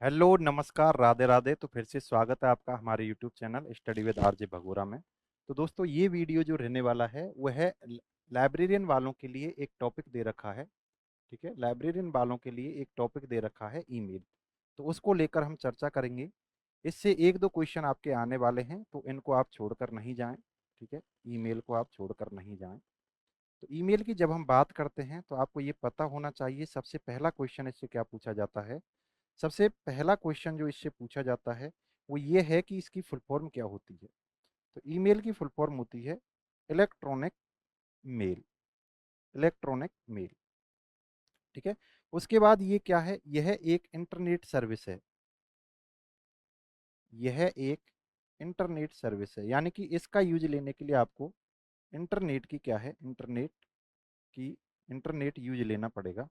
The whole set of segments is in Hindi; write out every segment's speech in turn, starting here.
हेलो नमस्कार राधे राधे। तो फिर से स्वागत है आपका हमारे YouTube channel study with RJ Bhagora में। तो दोस्तों ये वीडियो जो रहने वाला है वह है लाइब्रेरियन वालों के लिए एक टॉपिक दे रखा है। ठीक है, लाइब्रेरियन वालों के लिए एक टॉपिक दे रखा है ईमेल। तो उसको लेकर हम चर्चा करेंगे। इससे एक दो क्वेश्चन आपके आने वाले हैं, तो इनको आप छोड़कर नहीं जाएं। ठीक है, ईमेल को आप छोड़कर नहीं जाएं। तो ईमेल की जब हम बात करते हैं तो आपको ये पता होना चाहिए, सबसे पहला क्वेश्चन इससे क्या पूछा जाता है। सबसे पहला क्वेश्चन जो इससे पूछा जाता है वो ये है कि इसकी फुल फॉर्म क्या होती है। तो ईमेल की फुल फॉर्म होती है इलेक्ट्रॉनिक मेल। Electronic mail. ठीक है। उसके बाद ये क्या है, यह एक इंटरनेट सर्विस है। यह एक इंटरनेट सर्विस है, यानी कि इसका यूज लेने के लिए आपको इंटरनेट की क्या है, की इंटरनेट यूज लेना पड़ेगा।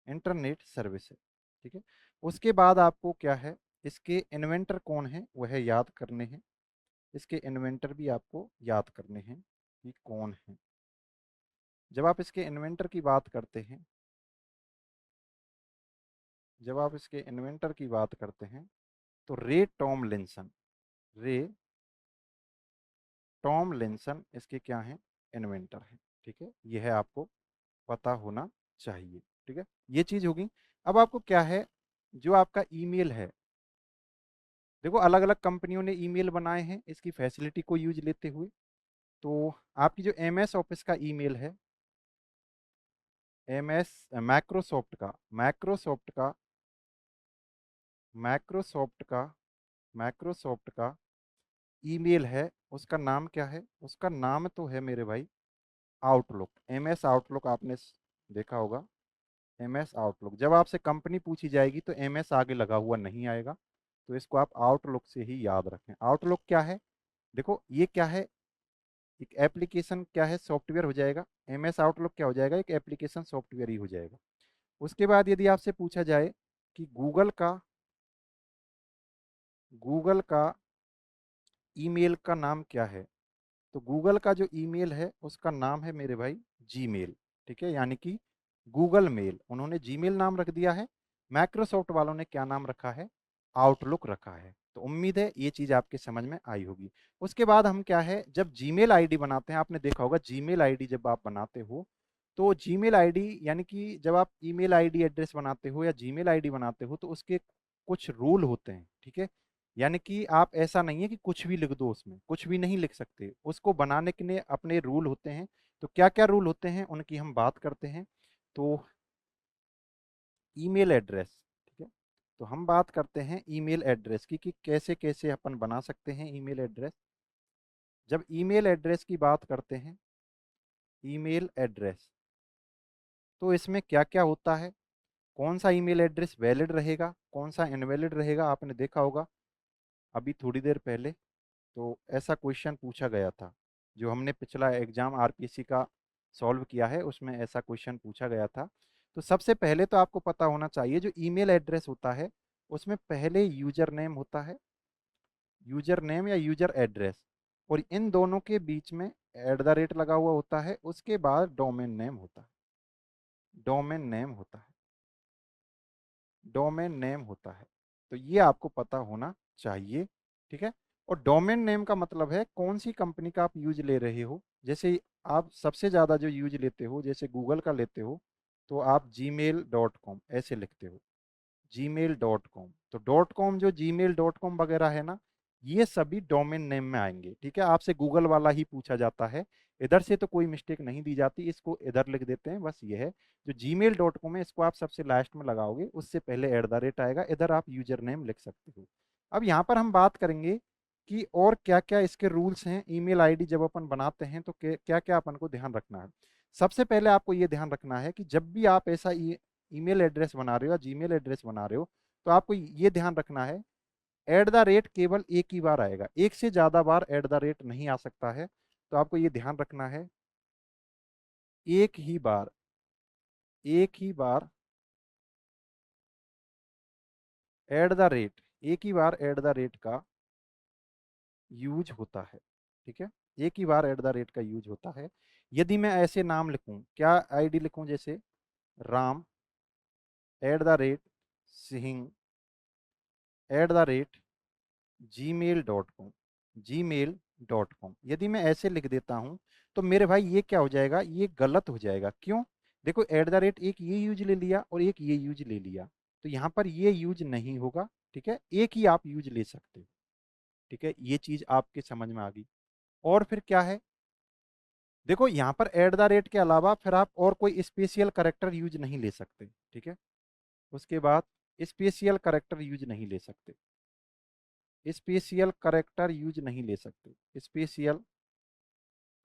इंटरनेट सर्विस है। ठीक है। उसके बाद आपको क्या है, इसके इन्वेंटर कौन है वह याद करने हैं। इसके इन्वेंटर भी आपको याद करने हैं कि कौन है। जब आप इसके इन्वेंटर की बात करते हैं जब आप इसके इन्वेंटर की बात करते हैं तो रे टॉमलिंसन। रे टॉमलिंसन इसके क्या हैं, इन्वेंटर हैं। ठीक है, यह है आपको पता होना चाहिए। ठीक है, ये चीज होगी। अब आपको क्या है, जो आपका ईमेल है, देखो अलग अलग कंपनियों ने ईमेल बनाए हैं इसकी फैसिलिटी को यूज लेते हुए। तो आपकी जो एम एस ऑफिस का ईमेल है, एम एस माइक्रोसॉफ्ट का माइक्रोसॉफ्ट का माइक्रोसॉफ्ट का ईमेल है, उसका नाम क्या है, उसका नाम तो है मेरे भाई आउटलुक। एम एस आउटलुक आपने देखा होगा। एम एस आउटलुक, जब आपसे कंपनी पूछी जाएगी तो एम एस आगे लगा हुआ नहीं आएगा। तो इसको आप आउटलुक से ही याद रखें। आउटलुक क्या है, देखो ये क्या है, एक एप्लीकेशन क्या है, सॉफ्टवेयर हो जाएगा। एम एस आउटलुक क्या हो जाएगा, एक एप्लीकेशन सॉफ्टवेयर ही हो जाएगा। उसके बाद यदि आपसे पूछा जाए कि गूगल का ईमेल का नाम क्या है, तो गूगल का जो ईमेल है उसका नाम है मेरे भाई जीमेल। ठीक है, यानी कि गूगल मेल, उन्होंने जीमेल नाम रख दिया है। माइक्रोसॉफ्ट वालों ने क्या नाम रखा है, आउटलुक रखा है। तो उम्मीद है ये चीज आपके समझ में आई होगी। उसके बाद हम क्या है, जब जीमेल आईडी बनाते हैं, आपने देखा होगा जीमेल आईडी जब आप बनाते हो तो जीमेल आईडी यानी कि जब आप ईमेल आईडी एड्रेस बनाते हो या जीमेल आईडी बनाते हो तो उसके कुछ रूल होते हैं। ठीक है, यानी कि आप ऐसा नहीं है कि कुछ भी लिख दो, उसमें कुछ भी नहीं लिख सकते, उसको बनाने के लिए अपने रूल होते हैं। तो क्या क्या रूल होते हैं उनकी हम बात करते हैं। तो ईमेल एड्रेस, ठीक है, तो हम बात करते हैं ईमेल एड्रेस की कि कैसे कैसे अपन बना सकते हैं ईमेल एड्रेस। जब ईमेल एड्रेस की बात करते हैं, ईमेल एड्रेस, तो इसमें क्या क्या होता है, कौन सा ईमेल एड्रेस वैलिड रहेगा, कौन सा इनवैलिड रहेगा, आपने देखा होगा अभी थोड़ी देर पहले। तो ऐसा क्वेश्चन पूछा गया था, जो हमने पिछला एग्जाम आरपीएससी का सॉल्व किया है उसमें ऐसा क्वेश्चन पूछा गया था। तो सबसे पहले तो आपको पता होना चाहिए, जो ईमेल एड्रेस होता है उसमें पहले यूजर नेम होता है, यूजर नेम या यूजर एड्रेस, और इन दोनों के बीच में एट द रेट लगा हुआ होता है। उसके बाद डोमेन नेम होता है, डोमेन नेम होता है, डोमेन नेम होता है। तो ये आपको पता होना चाहिए। ठीक है, और डोमेन नेम का मतलब है कौन सी कंपनी का आप यूज ले रहे हो। जैसे आप सबसे ज़्यादा जो यूज लेते हो, जैसे गूगल का लेते हो, तो आप gmail.com ऐसे लिखते हो, gmail.com। तो डॉट कॉम, जो gmail.com वगैरह है ना, ये सभी डोमेन नेम में आएंगे। ठीक है, आपसे गूगल वाला ही पूछा जाता है, इधर से तो कोई मिस्टेक नहीं दी जाती, इसको इधर लिख देते हैं, बस ये है। जो gmail.com है इसको आप सबसे लास्ट में लगाओगे, उससे पहले एट द रेट आएगा, इधर आप यूजर नेम लिख सकते हो। अब यहाँ पर हम बात करेंगे कि और क्या क्या इसके रूल्स हैं। ईमेल आईडी जब अपन बनाते हैं तो क्या क्या अपन को ध्यान रखना है। सबसे पहले आपको ये ध्यान रखना है कि जब भी आप ऐसा ईमेल एड्रेस बना रहे हो या जीमेल एड्रेस बना रहे हो, तो आपको ये ध्यान रखना है एट द रेट केवल एक ही बार आएगा, एक से ज्यादा बार एट द रेट नहीं आ सकता है। तो आपको ये ध्यान रखना है, एक ही बार, एक ही बार एट द रेट, एक ही बार एट द रेट का यूज होता है। ठीक है, एक ही बार एट द रेट का यूज होता है। यदि मैं ऐसे नाम लिखूं, क्या आईडी लिखूं, जैसे Ram eight the rate Singh @gmail.com, gmail.com। यदि मैं ऐसे लिख देता हूँ तो मेरे भाई ये क्या हो जाएगा, ये गलत हो जाएगा। क्यों? देखो एट द रेट एक ये यूज ले लिया और एक ये यूज ले लिया, तो यहाँ पर ये यूज नहीं होगा। ठीक है, एक ही आप यूज ले सकते हो। ठीक है, ये चीज आपके समझ में आ गई। और फिर क्या है, देखो यहाँ पर एट द रेट के अलावा फिर आप और कोई स्पेशल करेक्टर यूज नहीं ले सकते। ठीक है, उसके बाद स्पेशल करेक्टर यूज नहीं ले सकते, स्पेशल करेक्टर यूज नहीं ले सकते, स्पेशल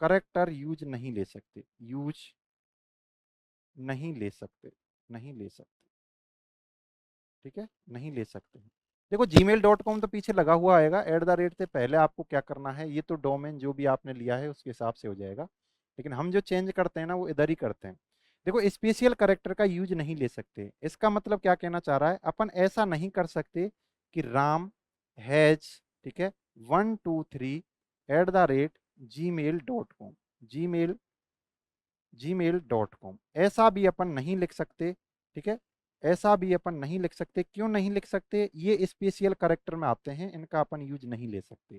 करेक्टर यूज नहीं ले सकते, यूज नहीं ले सकते, नहीं ले सकते। ठीक है, नहीं ले सकते हैं। देखो gmail.com तो पीछे लगा हुआ आएगा, एट द रेट से पहले आपको क्या करना है, ये तो डोमेन जो भी आपने लिया है उसके हिसाब से हो जाएगा, लेकिन हम जो चेंज करते हैं ना वो इधर ही करते हैं। देखो स्पेशल करेक्टर का यूज नहीं ले सकते, इसका मतलब क्या कहना चाह रहा है, अपन ऐसा नहीं कर सकते कि राम हैज, ठीक है, 123 @gmail.com, जीमेल gmail.com, ऐसा भी अपन नहीं लिख सकते। ठीक है, ऐसा भी अपन नहीं लिख सकते। क्यों नहीं लिख सकते? ये स्पेशल करेक्टर में आते हैं, इनका अपन यूज नहीं ले सकते।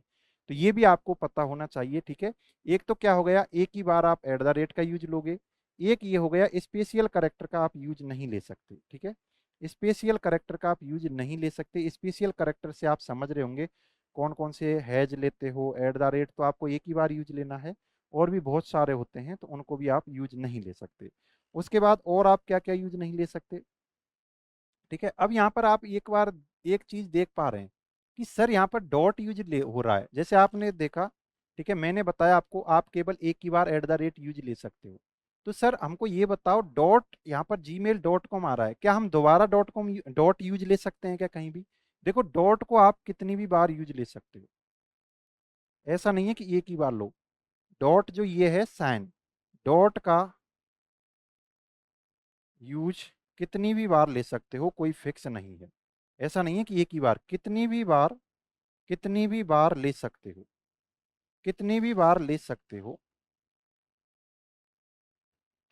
तो ये भी आपको पता होना चाहिए। ठीक है, एक तो क्या हो गया, एक ही बार आप एट द रेट का यूज लोगे, एक ये हो गया स्पेशल करेक्टर का आप यूज नहीं ले सकते। ठीक है, स्पेशल करेक्टर का आप यूज नहीं ले सकते। स्पेशल करेक्टर से आप समझ रहे होंगे कौन कौन से हैज लेते हो, एट द रेट तो आपको एक ही बार यूज लेना है, और भी बहुत सारे होते हैं तो उनको भी आप यूज नहीं ले सकते। उसके बाद और आप क्या क्या यूज नहीं ले सकते? ठीक है, अब यहाँ पर आप एक बार एक चीज देख पा रहे हैं कि सर यहाँ पर डॉट यूज ले हो रहा है, जैसे आपने देखा। ठीक है, मैंने बताया आपको आप केवल एक ही बार एट द रेट यूज ले सकते हो। तो सर हमको ये बताओ, डॉट यहाँ पर gmail.com आ रहा है, क्या हम दोबारा डॉट यूज ले सकते हैं क्या कहीं भी? देखो डॉट को आप कितनी भी बार यूज ले सकते हो, ऐसा नहीं है कि एक ही बार लो। डॉट जो ये है साइन, डॉट का यूज कितनी भी बार ले सकते हो, कोई फिक्स नहीं है। ऐसा नहीं है कि एक ही बार, कितनी भी बार, कितनी भी बार ले सकते हो, कितनी भी बार ले सकते हो।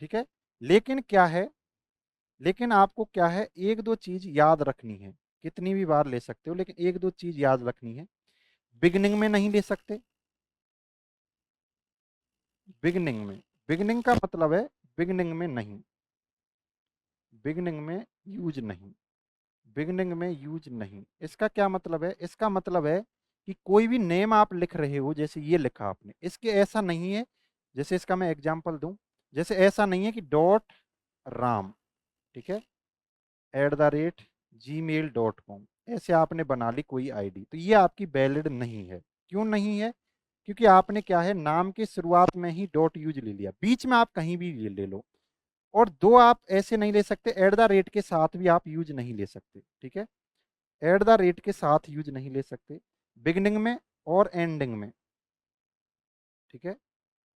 ठीक है, लेकिन क्या है, लेकिन आपको क्या है, एक दो चीज याद रखनी है। कितनी भी बार ले सकते हो, लेकिन एक दो चीज याद रखनी है। बिगनिंग में नहीं ले सकते, बिगनिंग में, बिगनिंग का मतलब है बिगनिंग में नहीं, बिगनिंग में यूज नहीं, बिगनिंग में यूज नहीं। इसका क्या मतलब है? इसका मतलब है कि कोई भी नेम आप लिख रहे हो, जैसे ये लिखा आपने, इसके ऐसा नहीं है, जैसे इसका मैं एग्जांपल दूं, जैसे ऐसा नहीं है कि डॉट राम, ठीक है, @gmail.com, ऐसे आपने बना ली कोई आईडी, तो ये आपकी वैलिड नहीं है। क्यों नहीं है? क्योंकि आपने क्या है, नाम की शुरुआत में ही डॉट यूज ले लिया, बीच में आप कहीं भी ले लो। और दो आप ऐसे नहीं ले सकते, एट द रेट के साथ भी आप यूज नहीं ले सकते। ठीक है, एट द रेट के साथ यूज नहीं ले सकते, बिगनिंग में और एंडिंग में। ठीक है,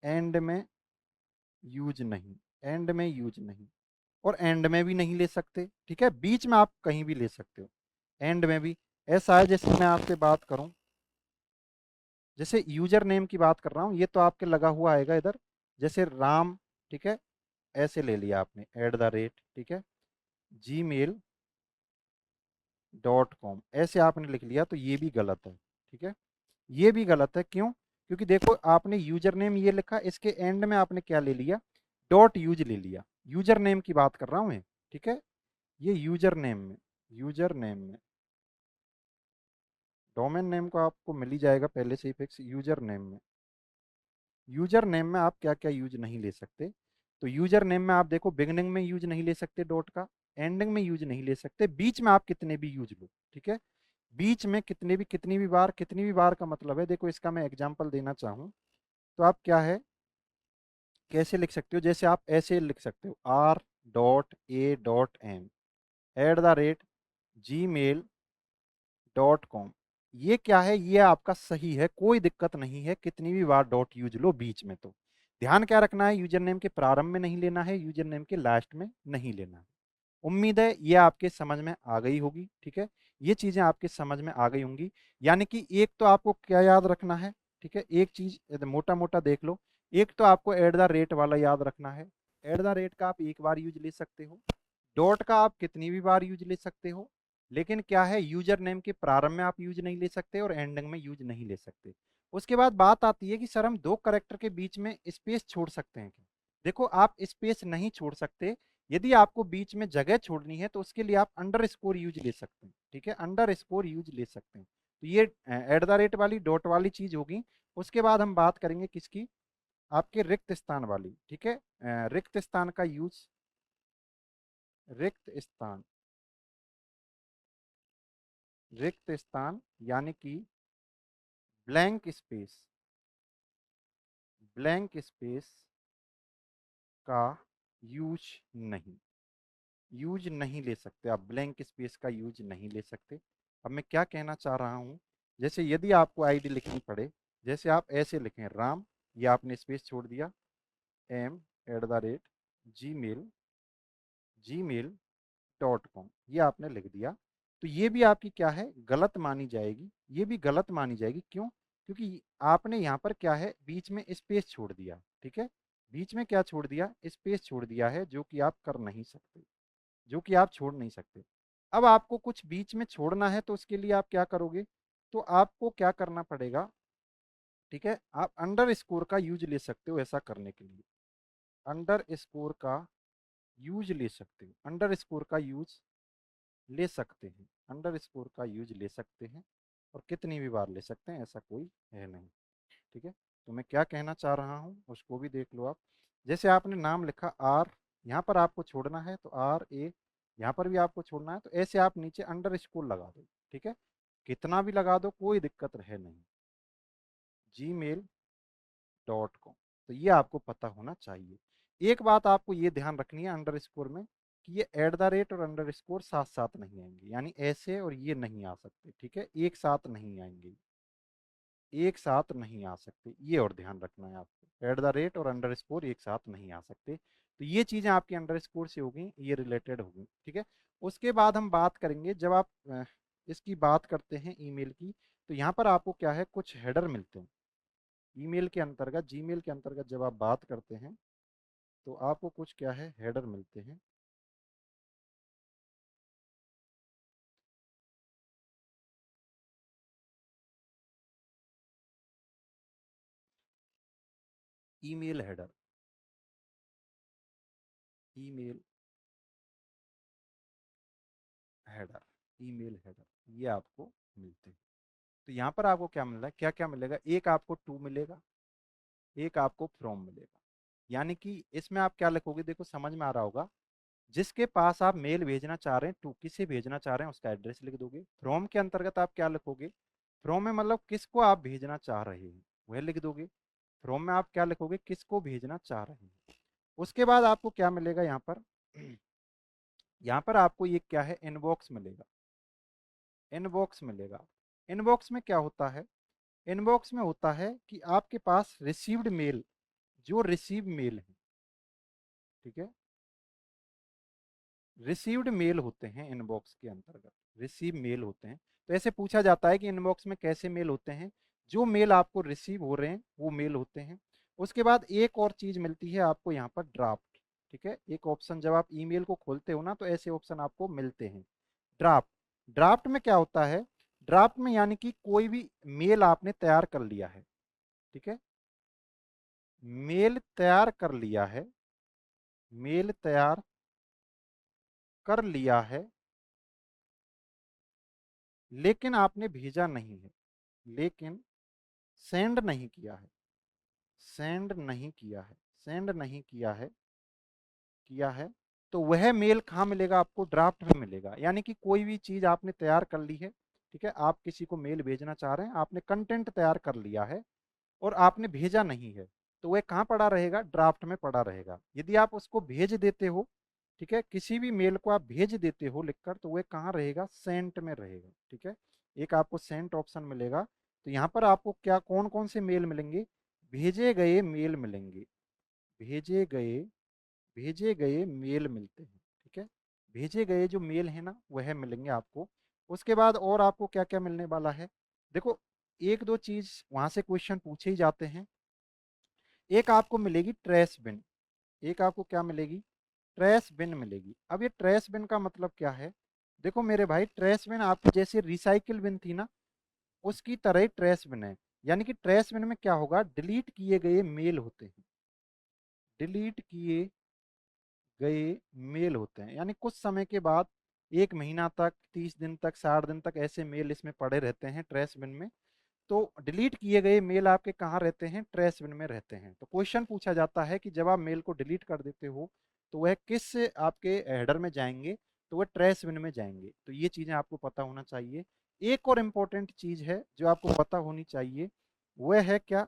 एंड में यूज नहीं, एंड में यूज नहीं, और एंड में भी नहीं ले सकते। ठीक है, बीच में आप कहीं भी ले सकते हो, एंड में भी। ऐसा है जैसे मैं आपसे बात करूं, जैसे यूजर नेम की बात कर रहा हूं, ये तो आपके लगा हुआ आएगा इधर, जैसे राम, ठीक है, ऐसे ले लिया आपने एट द रेट, ठीक है, gmail.com, ऐसे आपने लिख लिया, तो ये भी गलत है। ठीक है, ये भी गलत है। क्यों? क्योंकि देखो आपने यूजर नेम ये लिखा, इसके एंड में आपने क्या ले लिया, डॉट यूज ले लिया। यूजर नेम की बात कर रहा हूं मैं। ठीक है, ये यूजर नेम में, यूजर नेम में, डोमेन नेम को आपको मिल ही जाएगा पहले से ही फिक्स। यूजर नेम में, यूजर नेम में आप क्या क्या यूज नहीं ले सकते? तो यूजर नेम में आप देखो, बिगनिंग में यूज नहीं ले सकते डॉट का, एंडिंग में यूज नहीं ले सकते, बीच में आप कितने भी यूज लो। ठीक है, बीच में कितने भी, कितनी भी बार, कितनी भी बार का मतलब है, देखो इसका मैं एग्जांपल देना चाहूँ तो आप क्या है, कैसे लिख सकते हो, जैसे आप ऐसे लिख सकते हो, r.a.m @gmail.com। ये क्या है, ये आपका सही है, कोई दिक्कत नहीं है, कितनी भी बार डॉट यूज लो बीच में। तो ध्यान क्या रखना है, यूजर नेम के प्रारंभ में नहीं लेना है, यूजर नेम के लास्ट में नहीं लेना है। उम्मीद है ये आपके समझ में आ गई होगी। ठीक है, ये चीजें आपके समझ में आ गई होंगी। यानी कि एक तो आपको क्या याद रखना है, ठीक है, एक चीज मोटा मोटा देख लो, एक तो आपको एट द रेट वाला याद रखना है। एट द रेट का आप एक बार यूज ले सकते हो, डॉट का आप कितनी भी बार यूज ले सकते हो, लेकिन क्या है, यूजर नेम के प्रारंभ में आप यूज नहीं ले सकते और एंडिंग में यूज नहीं ले सकते। उसके बाद बात आती है कि सर हम दो करेक्टर के बीच में स्पेस छोड़ सकते हैं क्या? देखो, आप स्पेस नहीं छोड़ सकते। यदि आपको बीच में जगह छोड़नी है तो उसके लिए आप अंडर स्कोर यूज ले सकते हैं, ठीक है, अंडर स्कोर यूज ले सकते हैं। तो ये एट द रेट वाली डॉट वाली चीज होगी। उसके बाद हम बात करेंगे किसकी, आपके रिक्त स्थान वाली, ठीक है। रिक्त स्थान का यूज, रिक्त स्थान, रिक्त स्थान यानी कि ब्लैंक स्पेस, ब्लैंक स्पेस का यूज नहीं, यूज नहीं ले सकते आप, ब्लैंक स्पेस का यूज नहीं ले सकते। अब मैं क्या कहना चाह रहा हूँ, जैसे यदि आपको आईडी लिखनी पड़े, जैसे आप ऐसे लिखें राम, ये आपने स्पेस छोड़ दिया, M at the rate Gmail, Gmail dot com, ये आपने लिख दिया। तो ये भी आपकी क्या है, गलत मानी जाएगी, ये भी गलत मानी जाएगी। क्यों? क्योंकि आपने यहाँ पर क्या है, बीच में स्पेस छोड़ दिया, ठीक है, बीच में क्या छोड़ दिया, स्पेस छोड़ दिया है, जो कि आप कर नहीं सकते, जो कि आप छोड़ नहीं सकते। अब आपको कुछ बीच में छोड़ना है तो उसके लिए आप क्या करोगे, तो आपको क्या करना पड़ेगा, ठीक है, आप अंडर स्कोर का यूज ले सकते हो ऐसा करने के लिए, अंडर स्कोर का यूज ले सकते हो, अंडर स्कोर का यूज ले सकते हैं, अंडर स्कोर का यूज ले सकते हैं, और कितनी भी बार ले सकते हैं, ऐसा कोई है नहीं, ठीक है। तो मैं क्या कहना चाह रहा हूँ उसको भी देख लो आप। जैसे आपने नाम लिखा आर, यहाँ पर आपको छोड़ना है तो आर ए, यहाँ पर भी आपको छोड़ना है तो ऐसे आप नीचे अंडर स्कोर लगा दो, ठीक है, कितना भी लगा दो कोई दिक्कत है नहीं, जी मेल डॉट कॉम। तो ये आपको पता होना चाहिए। एक बात आपको ये ध्यान रखनी है अंडर स्कोर में, कि ये एट द रेट और अंडर स्कोर साथ साथ नहीं आएंगे, यानी ऐसे और ये नहीं आ सकते, ठीक है, एक साथ नहीं आएंगे, एक साथ नहीं आ सकते, ये और ध्यान रखना है आपको, एट द रेट और अंडर स्कोर एक साथ नहीं आ सकते। तो ये चीज़ें आपकी अंडर स्कोर से होगी, ये रिलेटेड होगी, ठीक है। उसके बाद हम बात करेंगे, जब आप इसकी बात करते हैं ईमेल की, तो यहाँ पर आपको क्या है, कुछ हेडर मिलते हैं ईमेल के अंतर्गत, जीमेल के अंतर्गत जब आप बात करते हैं तो आपको कुछ क्या है, हेडर मिलते हैं। Email header, email header, email header, ये आपको मिलते हैं। तो यहाँ पर आपको क्या मिल रहा है, क्या क्या मिलेगा, एक आपको टू मिलेगा, एक आपको फ्रॉम मिलेगा। यानी कि इसमें आप क्या लिखोगे, देखो समझ में आ रहा होगा, जिसके पास आप मेल भेजना चाह रहे हैं, टू किसे भेजना चाह रहे हैं उसका एड्रेस लिख दोगे। फ्रॉम के अंतर्गत आप क्या लिखोगे, फ्रॉम में मतलब किसको आप भेजना चाह रहे हैं वह लिख दोगे। फ्रॉम में आप क्या लिखोगे, किसको भेजना चाह रहे हैं। उसके बाद आपको क्या मिलेगा यहाँ पर, यहाँ पर आपको ये क्या है, इनबॉक्स मिलेगा, इनबॉक्स मिलेगा। इनबॉक्स में क्या होता है, इनबॉक्स में होता है कि आपके पास रिसीव्ड मेल, जो रिसीव मेल है, ठीक है, रिसीव्ड मेल होते हैं इनबॉक्स के अंतर्गत, रिसीव मेल होते हैं। तो ऐसे पूछा जाता है कि इनबॉक्स में कैसे मेल होते हैं, जो मेल आपको रिसीव हो रहे हैं वो मेल होते हैं। उसके बाद एक और चीज मिलती है आपको यहाँ पर, ड्राफ्ट, ठीक है, एक ऑप्शन जब आप ईमेल को खोलते हो ना तो ऐसे ऑप्शन आपको मिलते हैं, ड्राफ्ट। ड्राफ्ट में क्या होता है, ड्राफ्ट में यानी कि कोई भी मेल आपने तैयार कर लिया है, ठीक है, मेल तैयार कर लिया है, मेल तैयार कर लिया है, लेकिन आपने भेजा नहीं है, लेकिन सेंड नहीं किया है, सेंड नहीं किया है, सेंड नहीं किया है, किया है, तो वह मेल कहाँ मिलेगा आपको, ड्राफ्ट में मिलेगा। यानी कि कोई भी चीज आपने तैयार कर ली है, ठीक है, आप किसी को मेल भेजना चाह रहे हैं, आपने कंटेंट तैयार कर लिया है और आपने भेजा नहीं है, तो वह कहाँ पड़ा रहेगा, ड्राफ्ट में पड़ा रहेगा। यदि आप उसको भेज देते हो, ठीक है, किसी भी मेल को आप भेज देते हो लिखकर, तो वह कहाँ रहेगा, सेंट में रहेगा, ठीक है, एक आपको सेंट ऑप्शन मिलेगा। तो यहाँ पर आपको क्या, कौन कौन से मेल मिलेंगे, भेजे गए मेल मिलेंगे, भेजे गए, भेजे गए मेल मिलते हैं, ठीक है, भेजे गए जो मेल है ना वह मिलेंगे आपको। उसके बाद और आपको क्या क्या मिलने वाला है, देखो एक दो चीज वहां से क्वेश्चन पूछे ही जाते हैं। एक आपको मिलेगी ट्रैश बिन, एक आपको क्या मिलेगी, ट्रैश बिन मिलेगी। अब ये ट्रैश बिन का मतलब क्या है, देखो मेरे भाई, ट्रैश बिन आपकी जैसे रिसाइकिल बिन थी ना, उसकी तरह ही ट्रैश बिन है। यानी कि ट्रैश बिन में क्या होगा, डिलीट किए गए मेल होते हैं, डिलीट किए गए मेल होते हैं। यानी कुछ समय के बाद, 1 महीना तक, 30 दिन तक, 60 दिन तक ऐसे मेल इसमें पड़े रहते हैं ट्रैश बिन में। तो डिलीट किए गए मेल आपके कहाँ रहते हैं, ट्रैश बिन में रहते हैं। तो क्वेश्चन पूछा जाता है कि जब आप मेल को डिलीट कर देते हो तो वह किस आपके हेडर में जाएंगे, तो वह ट्रैश बिन में जाएंगे। तो ये चीज़ें आपको पता होना चाहिए। एक और इम्पोर्टेंट चीज़ है जो आपको पता होनी चाहिए, वह है क्या,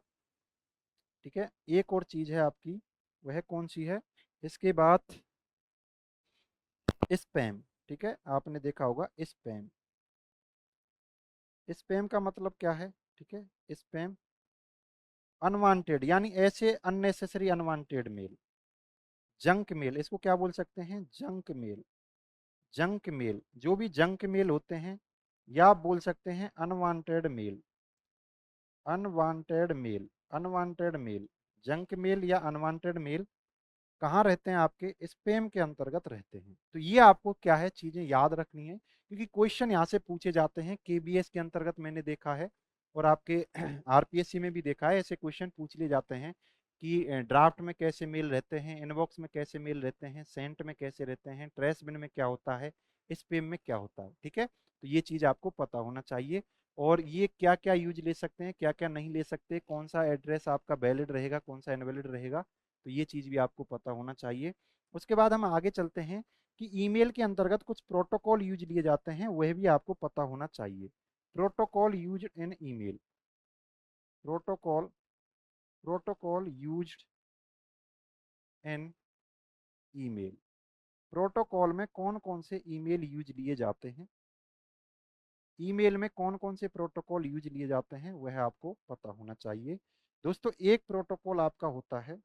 ठीक है, एक और चीज़ है आपकी, वह कौन सी है, इसके बाद स्पैम। ठीक है, आपने देखा होगा स्पैम। स्पैम का मतलब क्या है, ठीक है, स्पैम अनवांटेड, यानी ऐसे unnecessary unwanted mail. Junk mail, इसको क्या बोल सकते हैं, जंक मेल। जंक मेल, जो भी जंक मेल होते हैं, या आप बोल सकते हैं unwanted mail. Unwanted mail, unwanted mail, junk mail या अनवांटेड मेल कहाँ रहते हैं, आपके स्पैम के अंतर्गत रहते हैं। तो ये आपको क्या है, चीजें याद रखनी है, क्योंकि क्वेश्चन यहाँ से पूछे जाते हैं। केबीएस के अंतर्गत मैंने देखा है, और आपके आरपीएससी में भी देखा है, ऐसे क्वेश्चन पूछ लिए जाते हैं कि ड्राफ्ट में कैसे मेल रहते हैं, इनबॉक्स में कैसे मेल रहते हैं, सेंट में कैसे रहते हैं, ट्रैश बिन में क्या होता है, स्पैम में क्या होता है। ठीक है, तो ये चीज आपको पता होना चाहिए। और ये क्या क्या यूज ले सकते हैं, क्या क्या नहीं ले सकते, कौन सा एड्रेस आपका वैलिड रहेगा, कौन सा इनवैलिड रहेगा, तो ये चीज़ भी आपको पता होना चाहिए। उसके बाद हम आगे चलते हैं कि ईमेल के अंतर्गत कुछ प्रोटोकॉल यूज लिए जाते हैं, वह भी आपको पता होना चाहिए। Protocol use in email, protocol, protocol used in email. Protocol में कौन कौन से ईमेल यूज लिए जाते हैं, ईमेल में कौन कौन से प्रोटोकॉल यूज लिए जाते हैं, वह आपको पता होना चाहिए। दोस्तों, एक प्रोटोकॉल आपका होता है,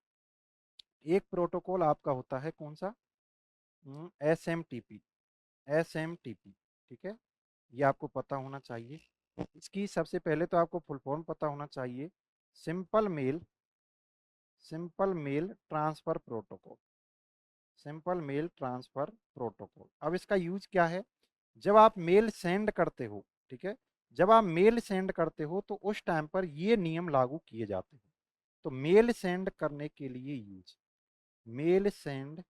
एक प्रोटोकॉल आपका होता है कौन सा, S M T P, S M T P. ठीक है, ये आपको पता होना चाहिए। इसकी सबसे पहले तो आपको फुल फॉर्म पता होना चाहिए, simple mail, simple mail transfer protocol, simple mail transfer protocol. अब इसका यूज क्या है, जब आप मेल सेंड करते हो, ठीक है, जब आप मेल सेंड करते हो तो उस टाइम पर ये नियम लागू किए जाते हैं। तो मेल सेंड करने के लिए यूज, मेल सेंड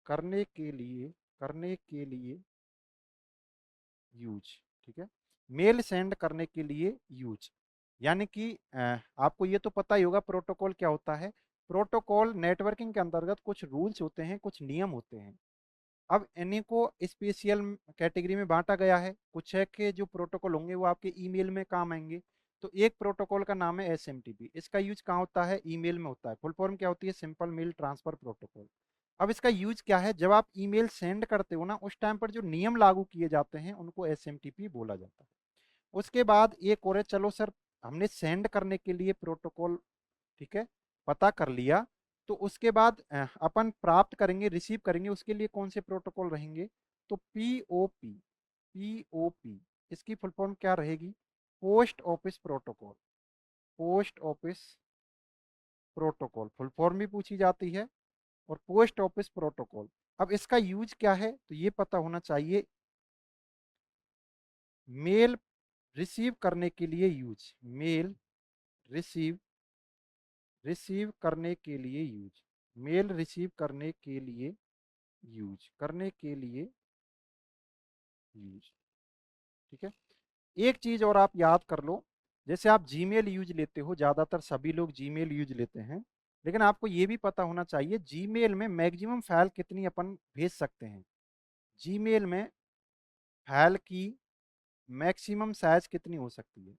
करने के लिए, करने के लिए यूज, ठीक है, मेल सेंड करने के लिए यूज। यानी कि आपको ये तो पता ही होगा प्रोटोकॉल क्या होता है। प्रोटोकॉल नेटवर्किंग के अंतर्गत कुछ रूल्स होते हैं, कुछ नियम होते हैं। अब इन्हीं को स्पेशल कैटेगरी में बांटा गया है। कुछ है कि जो प्रोटोकॉल होंगे वो आपके ईमेल में काम आएंगे। तो एक प्रोटोकॉल का नाम है एसएमटीपी, इसका यूज कहाँ होता है, ईमेल में होता है। फुल फॉर्म क्या होती है, सिंपल मेल ट्रांसफर प्रोटोकॉल। अब इसका यूज क्या है, जब आप ईमेल सेंड करते हो ना, उस टाइम पर जो नियम लागू किए जाते हैं उनको एसएमटीपी बोला जाता है। उसके बाद एक और है, चलो सर हमने सेंड करने के लिए प्रोटोकॉल, ठीक है, पता कर लिया, तो उसके बाद अपन प्राप्त करेंगे, रिसीव करेंगे, उसके लिए कौन से प्रोटोकॉल रहेंगे, तो पीओपी, पीओपी, इसकी फुल फॉर्म क्या रहेगी, post office protocol, post office protocol full form भी पूछी जाती है, और पोस्ट ऑफिस प्रोटोकॉल। अब इसका यूज क्या है, तो ये पता होना चाहिए, मेल रिसीव करने के लिए यूज, मेल रिसीव, रिसीव करने के लिए यूज, मेल रिसीव करने के लिए यूज, करने के लिए यूज। ठीक है, एक चीज और आप याद कर लो, जैसे आप जीमेल यूज लेते हो, ज्यादातर सभी लोग जीमेल यूज लेते हैं, लेकिन आपको ये भी पता होना चाहिए जीमेल में मैक्सिमम फाइल कितनी अपन भेज सकते हैं, जीमेल में फाइल की मैक्सिमम साइज कितनी हो सकती है,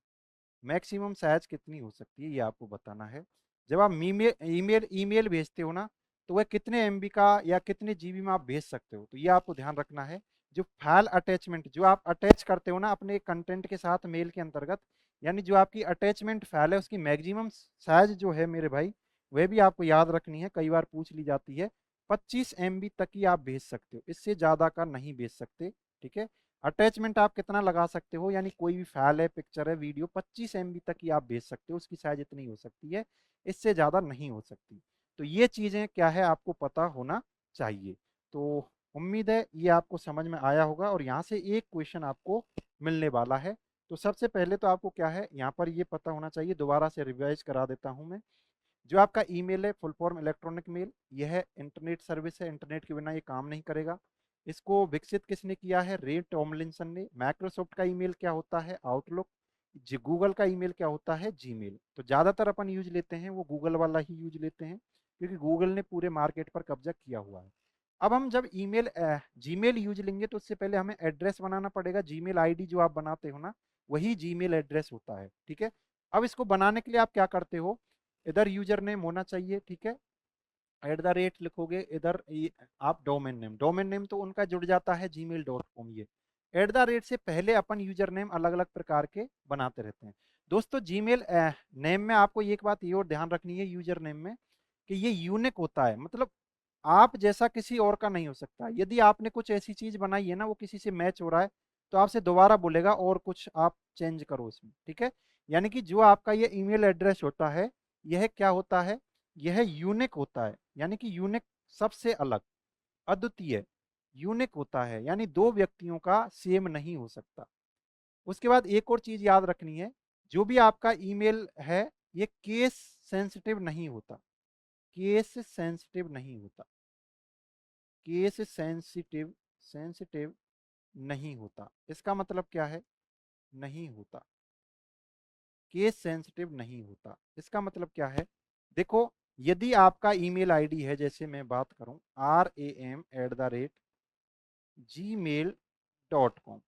मैक्सिमम साइज कितनी हो सकती है, ये आपको बताना है। जब आप ईमेल ईमेल ईमेल भेजते हो ना, तो वह कितने एमबी का या कितने जीबी में आप भेज सकते हो, तो ये आपको ध्यान रखना है। जो फाइल अटैचमेंट जो आप अटैच करते हो ना अपने कंटेंट के साथ मेल के अंतर्गत, यानी जो आपकी अटैचमेंट फाइल है उसकी मैक्सिमम साइज जो है मेरे भाई, वह भी आपको याद रखनी है, कई बार पूछ ली जाती है। 25 MB तक ही आप भेज सकते हो, इससे ज़्यादा का नहीं भेज सकते। ठीक है, अटैचमेंट आप कितना लगा सकते हो, यानी कोई भी फाइल है, पिक्चर है, वीडियो, 25 MB तक ही आप भेज सकते हो, उसकी साइज इतनी हो सकती है, इससे ज़्यादा नहीं हो सकती। तो ये चीज़ें क्या है आपको पता होना चाहिए। तो उम्मीद है ये आपको समझ में आया होगा और यहाँ से एक क्वेश्चन आपको मिलने वाला है। तो सबसे पहले तो आपको क्या है यहाँ पर ये पता होना चाहिए, दोबारा से रिवाइज करा देता हूँ मैं। जो आपका ईमेल है फुल फॉर्म इलेक्ट्रॉनिक मेल, यह इंटरनेट सर्विस है, इंटरनेट के बिना ये काम नहीं करेगा। इसको विकसित किसने किया है? रे टॉमलिंसन ने। माइक्रोसॉफ्ट का ईमेल क्या होता है? आउटलुक। जी गूगल का ईमेल क्या होता है? जीमेल। तो ज़्यादातर अपन यूज लेते हैं वो गूगल वाला ही यूज लेते हैं, क्योंकि गूगल ने पूरे मार्केट पर कब्जा किया हुआ है। अब हम जब ईमेल जीमेल यूज लेंगे तो उससे पहले हमें एड्रेस बनाना पड़ेगा। जीमेल आईडी जो आप बनाते हो ना, वही जीमेल एड्रेस होता है, ठीक है। अब इसको बनाने के लिए आप क्या करते हो? इधर यूजर नेम होना चाहिए, ठीक है, @ लिखोगे, इधर आप डोमेन नेम तो उनका जुड़ जाता है gmail.com। ये @ से पहले अपन यूजर नेम अलग अलग प्रकार के बनाते रहते हैं। दोस्तों जीमेल नेम में आपको एक बात ये और ध्यान रखनी है यूजर नेम में, कि ये यूनिक होता है, मतलब आप जैसा किसी और का नहीं हो सकता। यदि आपने कुछ ऐसी चीज बनाई है ना, वो किसी से मैच हो रहा है, तो आपसे दोबारा बोलेगा और कुछ आप चेंज करो इसमें, ठीक है। यानी कि जो आपका ये ईमेल एड्रेस होता है, यह क्या होता है? यह यूनिक होता है, यानी कि यूनिक, सबसे अलग, अद्वितीय, यूनिक होता है, यानी दो व्यक्तियों का सेम नहीं हो सकता। उसके बाद एक और चीज याद रखनी है, जो भी आपका ईमेल है, ये केस सेंसिटिव नहीं होता। केस सेंसिटिव नहीं होता। केस सेंसिटिव, सेंसिटिव नहीं होता। इसका मतलब क्या है? नहीं होता। केस सेंसिटिव नहीं होता, इसका मतलब क्या है? देखो, यदि आपका ईमेल आईडी है, जैसे मैं बात करूं ram@gmail.com,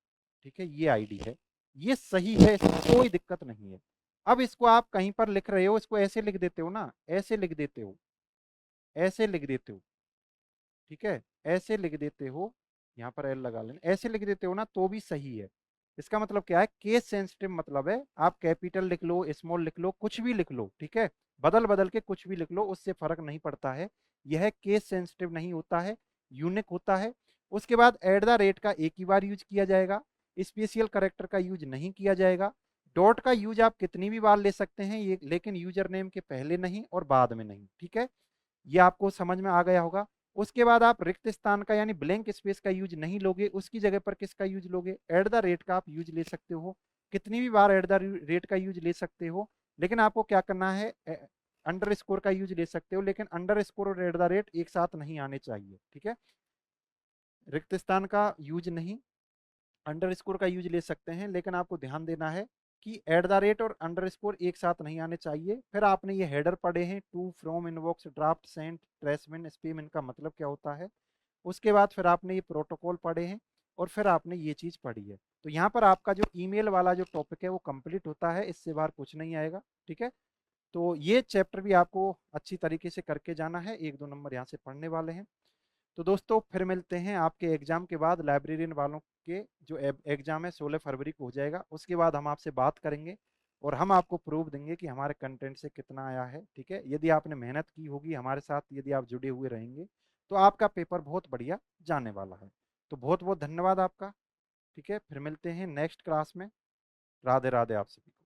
ठीक है, ये आईडी है, ये सही है, इसमें कोई दिक्कत नहीं है। अब इसको आप कहीं पर लिख रहे हो, इसको ऐसे लिख देते हो ना, ऐसे लिख देते हो, ऐसे लिख देते हो, ठीक है, ऐसे लिख देते हो, यहाँ पर एल लगा लेना, ऐसे लिख देते हो ना, तो भी सही है। इसका मतलब क्या है? केस सेंसिटिव मतलब है, आप कैपिटल लिख लो, स्मॉल लिख लो, कुछ भी लिख लो, ठीक है, बदल बदल के कुछ भी लिख लो, उससे फर्क नहीं पड़ता है। यह केस सेंसिटिव नहीं होता है, यूनिक होता है। उसके बाद @ का एक ही बार यूज किया जाएगा, स्पेशल करेक्टर का यूज नहीं किया जाएगा। डॉट का यूज आप कितनी भी बार ले सकते हैं, ये लेकिन यूजर नेम के पहले नहीं और बाद में नहीं, ठीक है। ये आपको समझ में आ गया होगा। उसके बाद आप रिक्त स्थान का यानी ब्लैंक स्पेस का यूज नहीं लोगे, उसकी जगह पर किसका यूज लोगे? @ का आप यूज ले सकते हो, कितनी भी बार @ का यूज ले सकते हो, लेकिन आपको क्या करना है? अंडरस्कोर का यूज ले सकते हो, लेकिन अंडरस्कोर और @ एक साथ नहीं आने चाहिए, ठीक है। रिक्त स्थान का यूज नहीं, अंडरस्कोर का यूज ले सकते हैं, लेकिन आपको ध्यान देना है कि @ और अंडरस्कोर एक साथ नहीं आने चाहिए। फिर आपने ये हेडर पढ़े हैं, to, from, inbox, draft, sent, ट्रेसमेंट, स्पैम, इनका मतलब क्या होता है। उसके बाद फिर आपने ये प्रोटोकॉल पढ़े हैं, और फिर आपने ये चीज़ पढ़ी है। तो यहाँ पर आपका जो ईमेल वाला जो टॉपिक है वो कंप्लीट होता है, इससे बाहर कुछ नहीं आएगा, ठीक है। तो ये चैप्टर भी आपको अच्छी तरीके से करके जाना है, 1-2 नंबर यहाँ से पढ़ने वाले हैं। तो दोस्तों फिर मिलते हैं आपके एग्जाम के बाद। लाइब्रेरियन वालों के जो एग्जाम है 16 फरवरी को हो जाएगा, उसके बाद हम आपसे बात करेंगे और हम आपको प्रूफ देंगे कि हमारे कंटेंट से कितना आया है, ठीक है। यदि आपने मेहनत की होगी हमारे साथ, यदि आप जुड़े हुए रहेंगे, तो आपका पेपर बहुत बढ़िया जाने वाला है। तो बहुत बहुत धन्यवाद आपका, ठीक है। फिर मिलते हैं नेक्स्ट क्लास में। राधे राधे आप सभी को।